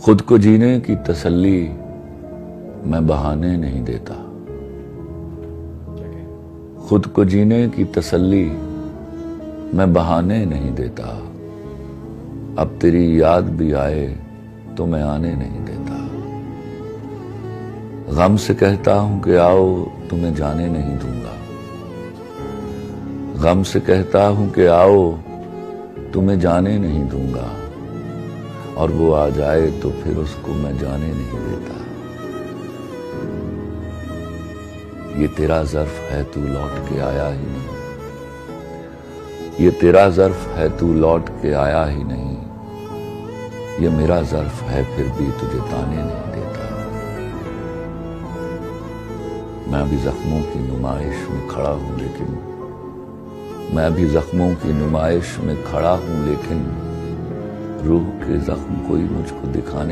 खुद को जीने की तसल्ली मैं बहाने नहीं देता। खुद को जीने की तसल्ली मैं बहाने नहीं देता। अब तेरी याद भी आए तो मैं आने नहीं देता। गम से कहता हूं कि आओ तुम्हें जाने नहीं दूंगा। गम से कहता हूं कि आओ तुम्हें जाने नहीं दूंगा, और वो आ जाए तो फिर उसको मैं जाने नहीं देता। ये तेरा ज़र्फ है तू लौट के आया ही नहीं। ये तेरा ज़र्फ है तू लौट के आया ही नहीं। ये मेरा ज़र्फ है फिर भी तुझे ताने नहीं देता। मैं भी जख्मों की नुमाइश में खड़ा हूं लेकिन मैं भी जख्मों की नुमाइश में खड़ा हूं लेकिन रूह के जख्म कोई मुझको दिखाने